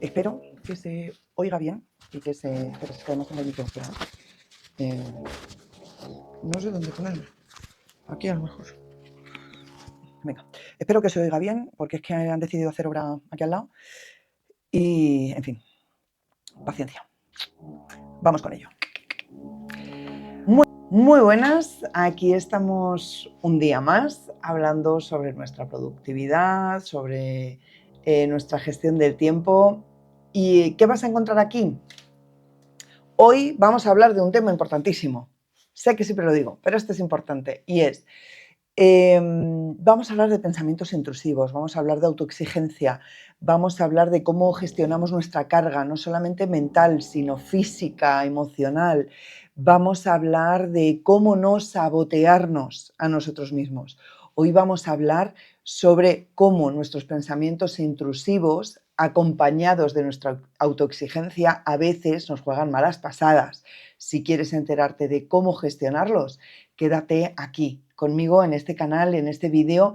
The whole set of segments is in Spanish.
Espero que se oiga bien y que se... Pero es que además tengo el micro fuera. No sé dónde ponerme. Aquí a lo mejor. Venga. Espero que se oiga bien porque es que han decidido hacer obra aquí al lado. Y, en fin, paciencia. Vamos con ello. Muy buenas, aquí estamos un día más hablando sobre nuestra productividad, sobre nuestra gestión del tiempo. ¿Y qué vas a encontrar aquí? Hoy vamos a hablar de un tema importantísimo. Sé que siempre lo digo, pero este es importante y es, vamos a hablar de pensamientos intrusivos, vamos a hablar de autoexigencia, vamos a hablar de cómo gestionamos nuestra carga, no solamente mental, sino física, emocional. Vamos a hablar de cómo no sabotearnos a nosotros mismos. Hoy vamos a hablar sobre cómo nuestros pensamientos intrusivos, acompañados de nuestra autoexigencia, a veces nos juegan malas pasadas. Si quieres enterarte de cómo gestionarlos, quédate aquí conmigo en este canal, en este vídeo.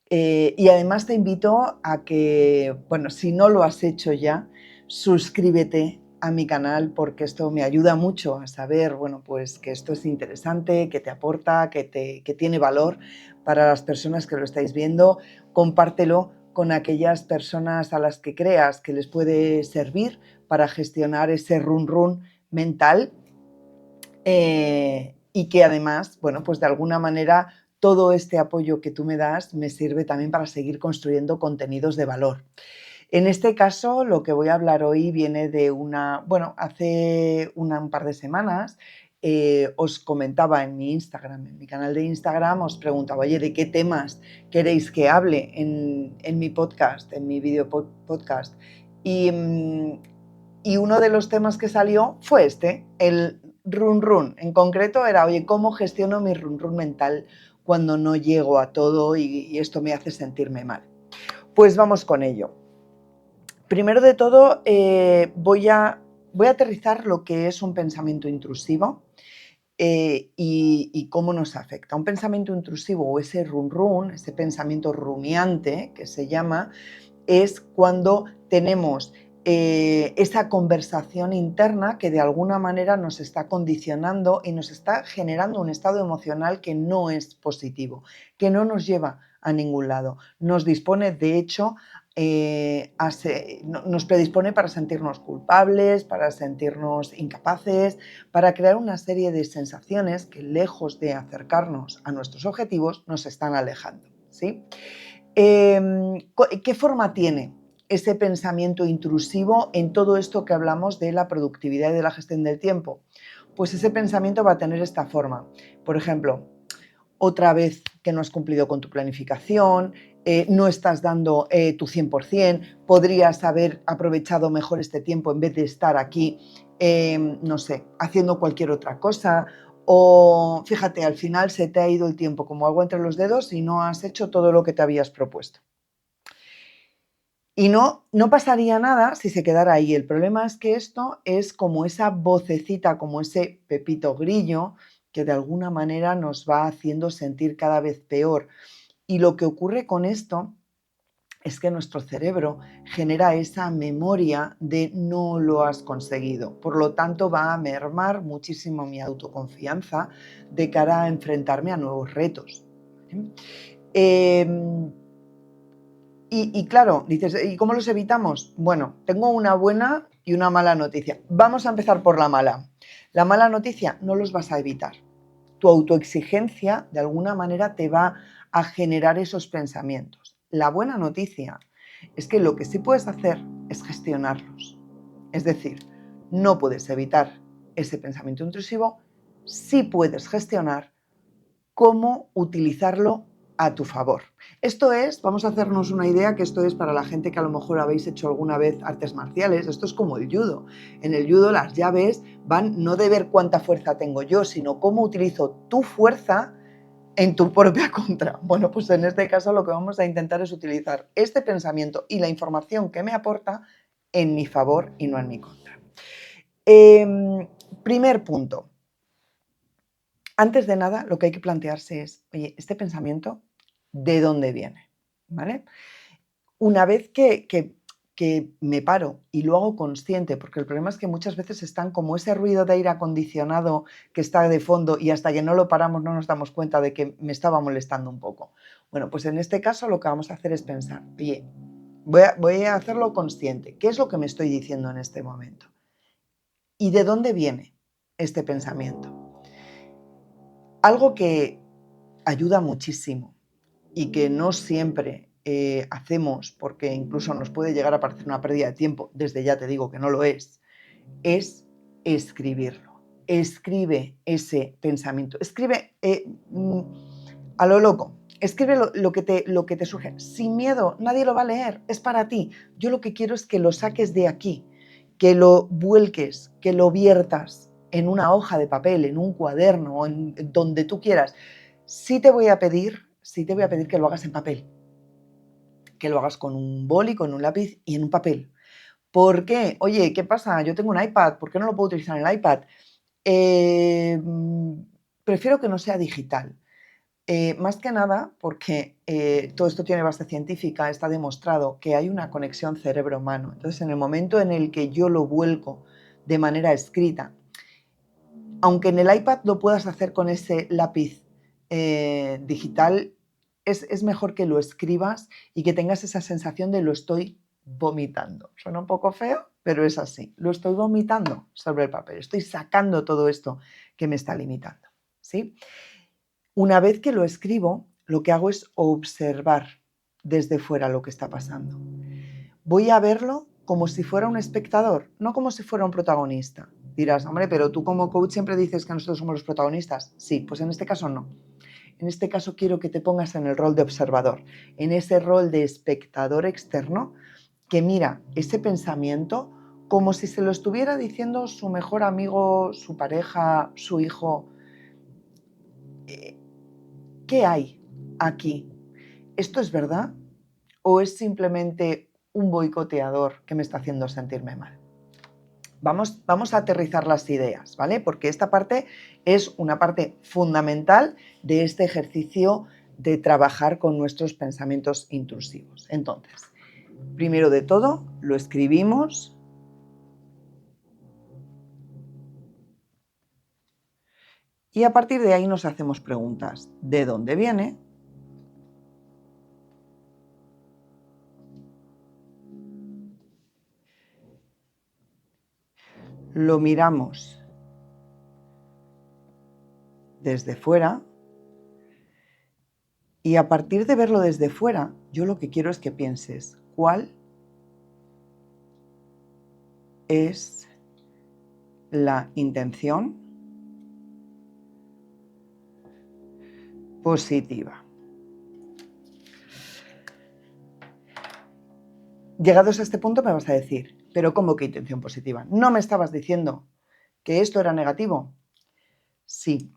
Y además te invito a que, bueno, si no lo has hecho ya, suscríbete a mi canal porque esto me ayuda mucho a saber, bueno, pues que esto es interesante, que te aporta, que tiene valor para las personas que lo estáis viendo. Compártelo con aquellas personas a las que creas que les puede servir para gestionar ese run run mental y que además, bueno, pues de alguna manera todo este apoyo que tú me das me sirve también para seguir construyendo contenidos de valor. En este caso, lo que voy a hablar hoy viene de hace un par de semanas os comentaba en mi Instagram, en mi canal de Instagram, os preguntaba, oye, ¿de qué temas queréis que hable en mi podcast, en mi video podcast? Y uno de los temas que salió fue el run run. En concreto era, oye, ¿cómo gestiono mi run run mental cuando no llego a todo y esto me hace sentirme mal? Pues vamos con ello. Primero de todo, voy a aterrizar lo que es un pensamiento intrusivo y cómo nos afecta. Un pensamiento intrusivo o ese run run, ese pensamiento rumiante que se llama, es cuando tenemos esa conversación interna que de alguna manera nos está condicionando y nos está generando un estado emocional que no es positivo, que no nos lleva a ningún lado. Nos dispone, de hecho, nos predispone para sentirnos culpables, para sentirnos incapaces, para crear una serie de sensaciones que, lejos de acercarnos a nuestros objetivos, nos están alejando, ¿sí? ¿Qué forma tiene ese pensamiento intrusivo en todo esto que hablamos de la productividad y de la gestión del tiempo? Pues ese pensamiento va a tener esta forma. Por ejemplo, otra vez que no has cumplido con tu planificación, no estás dando tu 100%, podrías haber aprovechado mejor este tiempo en vez de estar aquí, no sé, haciendo cualquier otra cosa. O fíjate, al final se te ha ido el tiempo como agua entre los dedos y no has hecho todo lo que te habías propuesto. Y no pasaría nada si se quedara ahí. El problema es que esto es como esa vocecita, como ese pepito grillo que de alguna manera nos va haciendo sentir cada vez peor. Y lo que ocurre con esto es que nuestro cerebro genera esa memoria de no lo has conseguido. Por lo tanto, va a mermar muchísimo mi autoconfianza de cara a enfrentarme a nuevos retos. Y claro, dices, ¿y cómo los evitamos? Bueno, tengo una buena y una mala noticia. Vamos a empezar por la mala. La mala noticia, no los vas a evitar. Tu autoexigencia, de alguna manera, te va a generar esos pensamientos. La buena noticia es que lo que sí puedes hacer es gestionarlos. Es decir, no puedes evitar ese pensamiento intrusivo, sí puedes gestionar cómo utilizarlo a tu favor. Esto es, vamos a hacernos una idea que esto es para la gente que a lo mejor habéis hecho alguna vez artes marciales, esto es como el judo. En el judo las llaves van no de ver cuánta fuerza tengo yo, sino cómo utilizo tu fuerza en tu propia contra. Bueno, pues en este caso lo que vamos a intentar es utilizar este pensamiento y la información que me aporta en mi favor y no en mi contra. Primer punto. Antes de nada, lo que hay que plantearse es, oye, este pensamiento, ¿de dónde viene? ¿Vale? Una vez que que me paro y lo hago consciente, porque el problema es que muchas veces están como ese ruido de aire acondicionado que está de fondo y hasta que no lo paramos no nos damos cuenta de que me estaba molestando un poco. Bueno, pues en este caso lo que vamos a hacer es pensar, oye, voy a hacerlo consciente. ¿Qué es lo que me estoy diciendo en este momento? ¿Y de dónde viene este pensamiento? Algo que ayuda muchísimo y que no siempre hacemos, porque incluso nos puede llegar a parecer una pérdida de tiempo, desde ya te digo que no lo es escribirlo. Escribe ese pensamiento. Escribe a lo loco. Escribe lo que te surge. Sin miedo, nadie lo va a leer, es para ti. Yo lo que quiero es que lo saques de aquí, que lo vuelques, que lo viertas en una hoja de papel, en un cuaderno o en donde tú quieras. Sí te voy a pedir que lo hagas en papel, que lo hagas con un boli, con un lápiz y en un papel. ¿Por qué? Oye, ¿qué pasa? Yo tengo un iPad, ¿por qué no lo puedo utilizar en el iPad? Prefiero que no sea digital. Más que nada porque todo esto tiene base científica, está demostrado que hay una conexión cerebro-humano. Entonces, en el momento en el que yo lo vuelco de manera escrita, aunque en el iPad lo puedas hacer con ese lápiz digital, es mejor que lo escribas y que tengas esa sensación de lo estoy vomitando. Suena un poco feo, pero es así. Lo estoy vomitando sobre el papel. Estoy sacando todo esto que me está limitando. ¿Sí? Una vez que lo escribo, lo que hago es observar desde fuera lo que está pasando. Voy a verlo como si fuera un espectador, no como si fuera un protagonista. Dirás, hombre, pero tú como coach siempre dices que nosotros somos los protagonistas. Sí, pues en este caso no. En este caso quiero que te pongas en el rol de observador, en ese rol de espectador externo que mira ese pensamiento como si se lo estuviera diciendo su mejor amigo, su pareja, su hijo. ¿Qué hay aquí? ¿Esto es verdad o es simplemente un boicoteador que me está haciendo sentirme mal? Vamos a aterrizar las ideas, ¿vale? Porque esta parte es una parte fundamental de este ejercicio de trabajar con nuestros pensamientos intrusivos. Entonces, primero de todo, lo escribimos y a partir de ahí nos hacemos preguntas. ¿De dónde viene? Lo miramos desde fuera. Y a partir de verlo desde fuera, yo lo que quiero es que pienses cuál es la intención positiva. Llegados a este punto me vas a decir, pero ¿cómo que intención positiva? ¿No me estabas diciendo que esto era negativo? Sí,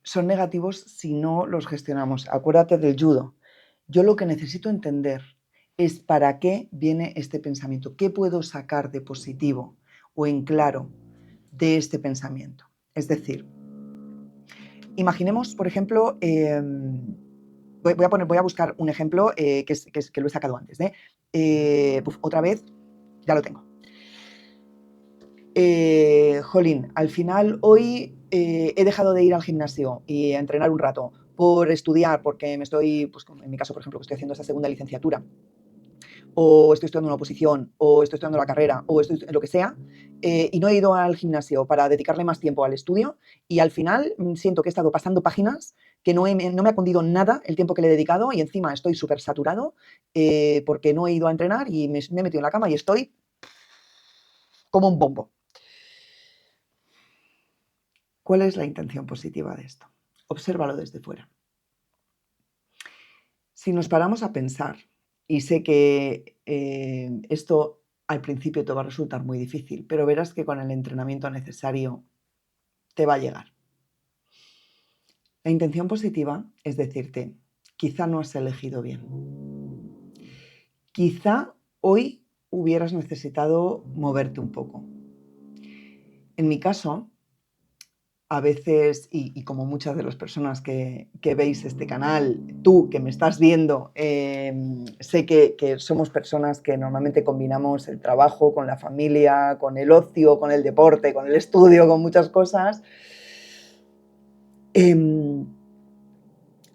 son negativos si no los gestionamos. Acuérdate del judo. Yo lo que necesito entender es para qué viene este pensamiento, qué puedo sacar de positivo o en claro de este pensamiento. Es decir, imaginemos, por ejemplo, voy a buscar un ejemplo que lo he sacado antes. Otra vez, ya lo tengo. Jolín, al final hoy he dejado de ir al gimnasio y a entrenar un rato por estudiar, porque me estoy, pues en mi caso, por ejemplo, que estoy haciendo esa segunda licenciatura, o estoy estudiando una oposición, o estoy estudiando la carrera, o estoy lo que sea, y no he ido al gimnasio para dedicarle más tiempo al estudio, y al final siento que he estado pasando páginas, que no me ha cundido nada el tiempo que le he dedicado, y encima estoy súper saturado porque no he ido a entrenar y me he metido en la cama y estoy como un bombo. ¿Cuál es la intención positiva de esto? Obsérvalo desde fuera. Si nos paramos a pensar, y sé que esto al principio te va a resultar muy difícil, pero verás que con el entrenamiento necesario te va a llegar. La intención positiva es decirte, quizá no has elegido bien. Quizá hoy hubieras necesitado moverte un poco. En mi caso, A veces, y como muchas de las personas que veis este canal, tú que me estás viendo, sé que somos personas que normalmente combinamos el trabajo con la familia, con el ocio, con el deporte, con el estudio, con muchas cosas.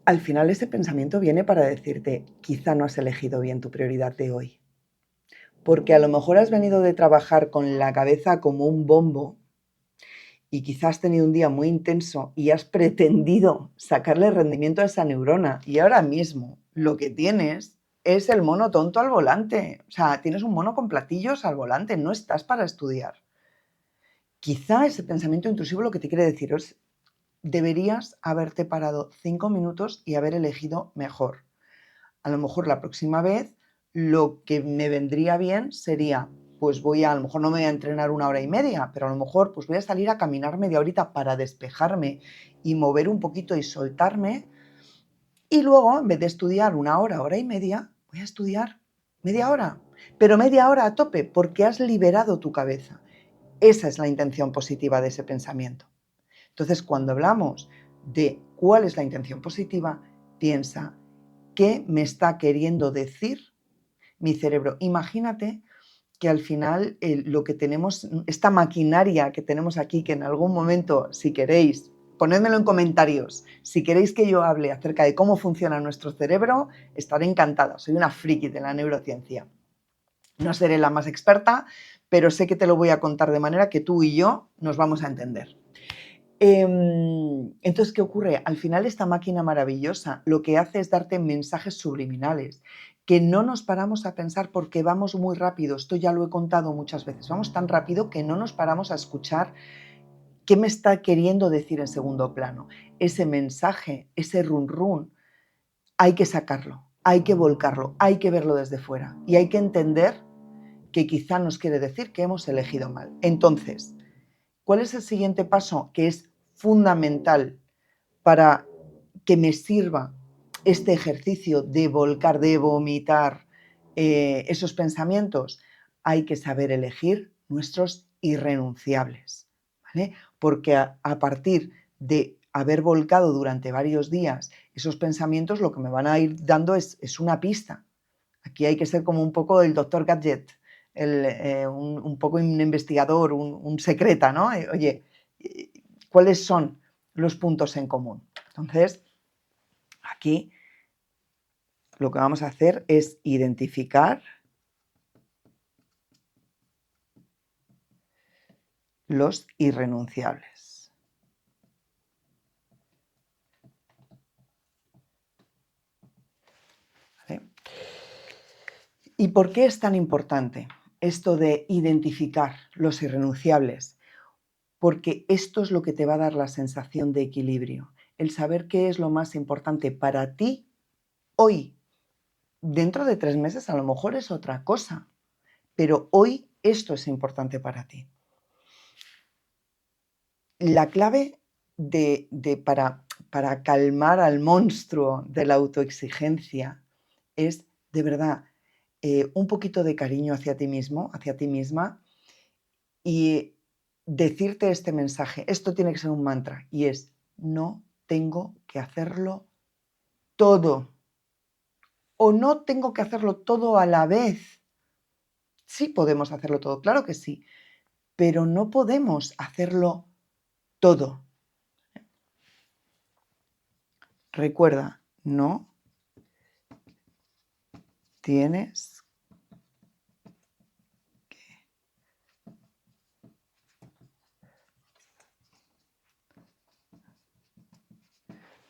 Al final ese pensamiento viene para decirte, quizá no has elegido bien tu prioridad de hoy. Porque a lo mejor has venido de trabajar con la cabeza como un bombo y quizás has tenido un día muy intenso y has pretendido sacarle rendimiento a esa neurona y ahora mismo lo que tienes es el mono tonto al volante. O sea, tienes un mono con platillos al volante, no estás para estudiar. Quizá ese pensamiento intrusivo lo que te quiere decir es, deberías haberte parado 5 minutos y haber elegido mejor. A lo mejor la próxima vez lo que me vendría bien sería, pues a lo mejor no me voy a entrenar 1 hora y media, pero a lo mejor pues voy a salir a caminar media horita para despejarme y mover un poquito y soltarme. Y luego, en vez de estudiar 1 hora, hora y media, voy a estudiar media hora, pero media hora a tope, porque has liberado tu cabeza. Esa es la intención positiva de ese pensamiento. Entonces, cuando hablamos de cuál es la intención positiva, piensa, ¿qué me está queriendo decir mi cerebro? Imagínate que al final lo que tenemos, esta maquinaria que tenemos aquí, que en algún momento, si queréis, ponedmelo en comentarios, si queréis que yo hable acerca de cómo funciona nuestro cerebro, estaré encantada. Soy una friki de la neurociencia. No seré la más experta, pero sé que te lo voy a contar de manera que tú y yo nos vamos a entender. Entonces, ¿qué ocurre? Al final esta máquina maravillosa lo que hace es darte mensajes subliminales que no nos paramos a pensar porque vamos muy rápido. Esto ya lo he contado muchas veces. Vamos tan rápido que no nos paramos a escuchar qué me está queriendo decir en segundo plano. Ese mensaje, ese run run, hay que sacarlo, hay que volcarlo, hay que verlo desde fuera y hay que entender que quizá nos quiere decir que hemos elegido mal. Entonces, ¿cuál es el siguiente paso que es fundamental para que me sirva este ejercicio de volcar, de vomitar esos pensamientos? Hay que saber elegir nuestros irrenunciables, ¿vale? Porque a partir de haber volcado durante varios días esos pensamientos, lo que me van a ir dando es una pista. Aquí hay que ser como un poco el doctor Gadget, un poco un investigador, un secreta, ¿no? Oye, ¿cuáles son los puntos en común? Entonces, aquí lo que vamos a hacer es identificar los irrenunciables. ¿Vale? ¿Y por qué es tan importante esto de identificar los irrenunciables? Porque esto es lo que te va a dar la sensación de equilibrio, el saber qué es lo más importante para ti hoy. Dentro de 3 meses a lo mejor es otra cosa, pero hoy esto es importante para ti. La clave para calmar al monstruo de la autoexigencia es, de verdad, un poquito de cariño hacia ti mismo, hacia ti misma, y decirte este mensaje. Esto tiene que ser un mantra y es, no tengo que hacerlo todo. O no tengo que hacerlo todo a la vez. Sí podemos hacerlo todo, claro que sí, pero no podemos hacerlo todo. Recuerda, no tienes que.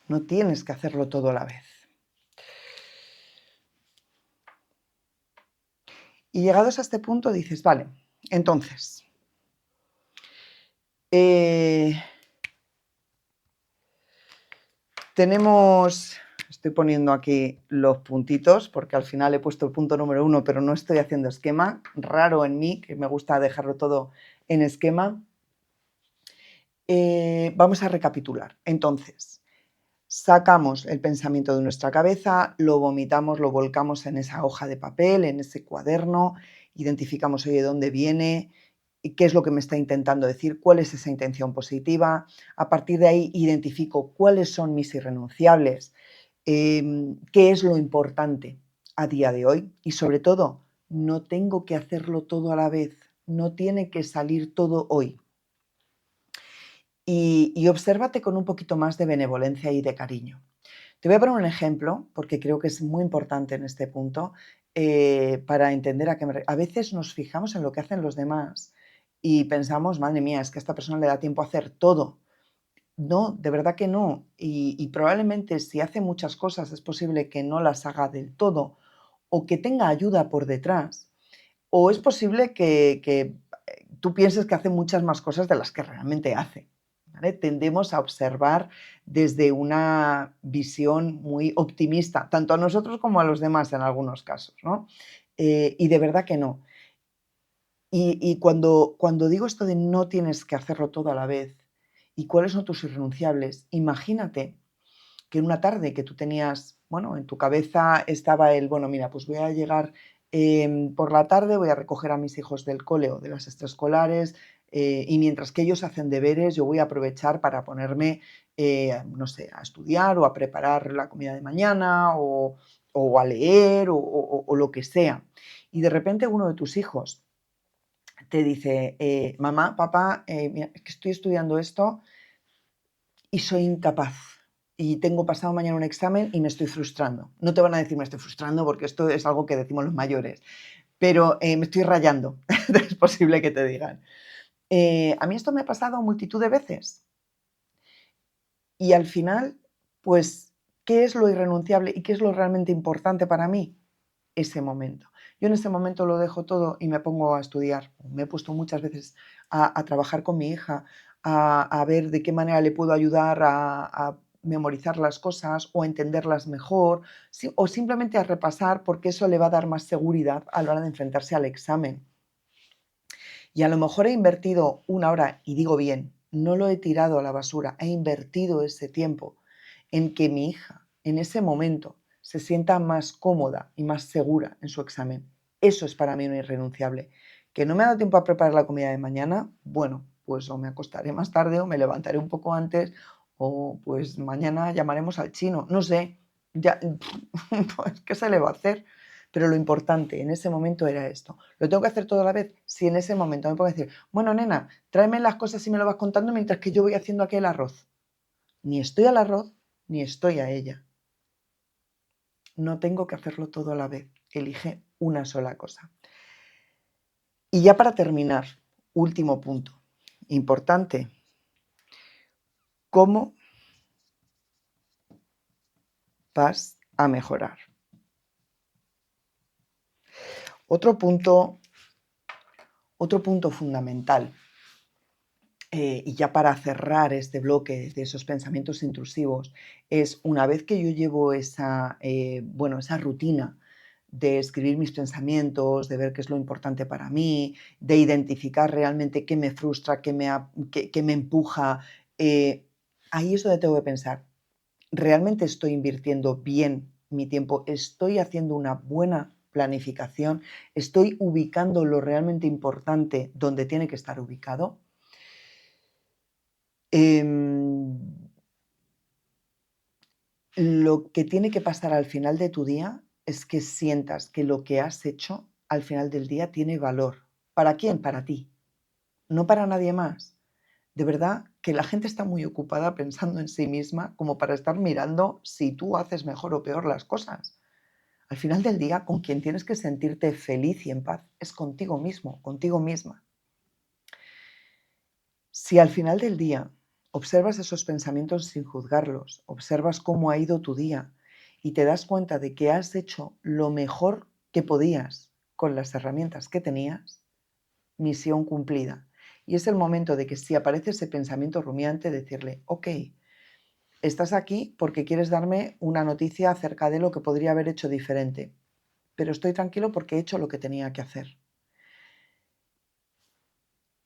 No tienes que hacerlo todo a la vez. Y llegados a este punto dices, vale, entonces, estoy poniendo aquí los puntitos porque al final he puesto el punto número 1, pero no estoy haciendo esquema, raro en mí, que me gusta dejarlo todo en esquema. Vamos a recapitular. Entonces, sacamos el pensamiento de nuestra cabeza, lo vomitamos, lo volcamos en esa hoja de papel, en ese cuaderno, identificamos, oye, dónde viene, qué es lo que me está intentando decir, cuál es esa intención positiva. A partir de ahí identifico cuáles son mis irrenunciables, qué es lo importante a día de hoy y sobre todo, no tengo que hacerlo todo a la vez, no tiene que salir todo hoy. Y obsérvate con un poquito más de benevolencia y de cariño. Te voy a poner un ejemplo, porque creo que es muy importante en este punto, para entender a qué a veces nos fijamos en lo que hacen los demás y pensamos, madre mía, es que a esta persona le da tiempo a hacer todo. No, de verdad que no. Y probablemente si hace muchas cosas es posible que no las haga del todo o que tenga ayuda por detrás. O es posible que tú pienses que hace muchas más cosas de las que realmente hace. ¿Vale? Tendemos a observar desde una visión muy optimista, tanto a nosotros como a los demás en algunos casos, ¿no? Y de verdad que no. Y cuando digo esto de no tienes que hacerlo todo a la vez y cuáles son tus irrenunciables, imagínate que en una tarde que tú tenías, bueno, en tu cabeza estaba el, bueno, mira, pues voy a llegar por la tarde, voy a recoger a mis hijos del cole o de las extraescolares y mientras que ellos hacen deberes, yo voy a aprovechar para ponerme, no sé, a estudiar o a preparar la comida de mañana o a leer o lo que sea. Y de repente uno de tus hijos te dice, mamá, papá, mira, es que estoy estudiando esto y soy incapaz. Y tengo pasado mañana un examen y me estoy frustrando. No te van a decir me estoy frustrando porque esto es algo que decimos los mayores, pero me estoy rayando. Es posible que te digan. A mí esto me ha pasado multitud de veces. Y al final, pues, ¿qué es lo irrenunciable y qué es lo realmente importante para mí? Ese momento. Yo en ese momento lo dejo todo y me pongo a estudiar. Me he puesto muchas veces a trabajar con mi hija, a ver de qué manera le puedo ayudar a memorizar las cosas o a entenderlas mejor, o simplemente a repasar porque eso le va a dar más seguridad a la hora de enfrentarse al examen. Y a lo mejor he invertido una hora, y digo bien, no lo he tirado a la basura, he invertido ese tiempo en que mi hija en ese momento se sienta más cómoda y más segura en su examen. Eso es para mí un irrenunciable. ¿Que no me ha dado tiempo a preparar la comida de mañana? Bueno, pues o me acostaré más tarde o me levantaré un poco antes o pues mañana llamaremos al chino. No sé, ya, pues, ¿qué se le va a hacer? Pero lo importante en ese momento era esto. ¿Lo tengo que hacer toda la vez? Si en ese momento me puedo decir, bueno, nena, tráeme las cosas y me lo vas contando mientras que yo voy haciendo aquí el arroz. Ni estoy al arroz, ni estoy a ella. No tengo que hacerlo todo a la vez. Elige una sola cosa. Y ya para terminar, último punto, importante. ¿Cómo vas a mejorar? Otro punto fundamental. Y ya para cerrar este bloque de esos pensamientos intrusivos, es una vez que yo llevo esa rutina de escribir mis pensamientos, de ver qué es lo importante para mí, de identificar realmente qué me frustra, qué me empuja, ahí es donde tengo que pensar, ¿realmente estoy invirtiendo bien mi tiempo? ¿Estoy haciendo una buena planificación? ¿Estoy ubicando lo realmente importante donde tiene que estar ubicado? Em, lo que tiene que pasar al final de tu día es que sientas que lo que has hecho al final del día tiene valor. ¿Para quién? Para ti, no para nadie más. De verdad que la gente está muy ocupada pensando en sí misma como para estar mirando si tú haces mejor o peor las cosas. Al final del día, con quien tienes que sentirte feliz y en paz es contigo mismo, contigo misma. Si al final del día observas esos pensamientos sin juzgarlos, observas cómo ha ido tu día y te das cuenta de que has hecho lo mejor que podías con las herramientas que tenías, misión cumplida. Y es el momento de que si aparece ese pensamiento rumiante, decirle, ok, estás aquí porque quieres darme una noticia acerca de lo que podría haber hecho diferente, pero estoy tranquilo porque he hecho lo que tenía que hacer.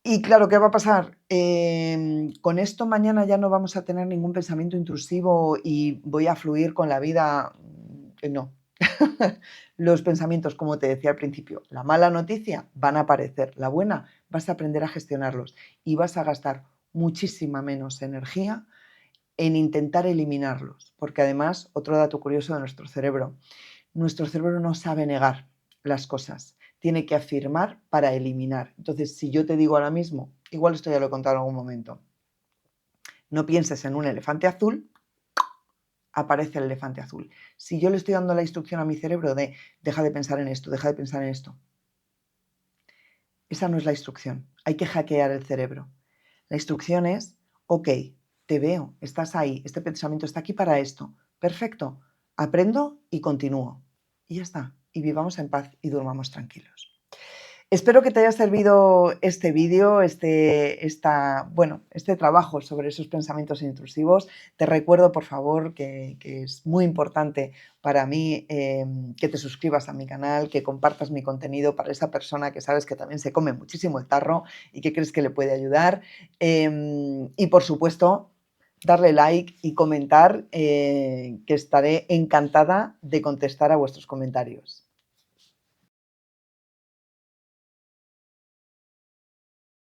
Y claro, ¿qué va a pasar? Con esto mañana ya no vamos a tener ningún pensamiento intrusivo y voy a fluir con la vida. No. los pensamientos, como te decía al principio, la mala noticia van a aparecer, la buena vas a aprender a gestionarlos y vas a gastar muchísima menos energía en intentar eliminarlos, porque además, otro dato curioso de nuestro cerebro no sabe negar las cosas, tiene que afirmar para eliminar. Entonces, si yo te digo ahora mismo, igual esto ya lo he contado en algún momento, no pienses en un elefante azul, aparece el elefante azul. Si yo le estoy dando la instrucción a mi cerebro de deja de pensar en esto, deja de pensar en esto, esa no es la instrucción, hay que hackear el cerebro. La instrucción es, ok, te veo, estás ahí, este pensamiento está aquí para esto, perfecto, aprendo y continúo. Y ya está, y vivamos en paz y durmamos tranquilos. Espero que te haya servido este vídeo, este trabajo sobre esos pensamientos intrusivos. Te recuerdo, por favor, que es muy importante para mí que te suscribas a mi canal, que compartas mi contenido para esa persona que sabes que también se come muchísimo el tarro y que crees que le puede ayudar. Y, por supuesto, darle like y comentar, que estaré encantada de contestar a vuestros comentarios.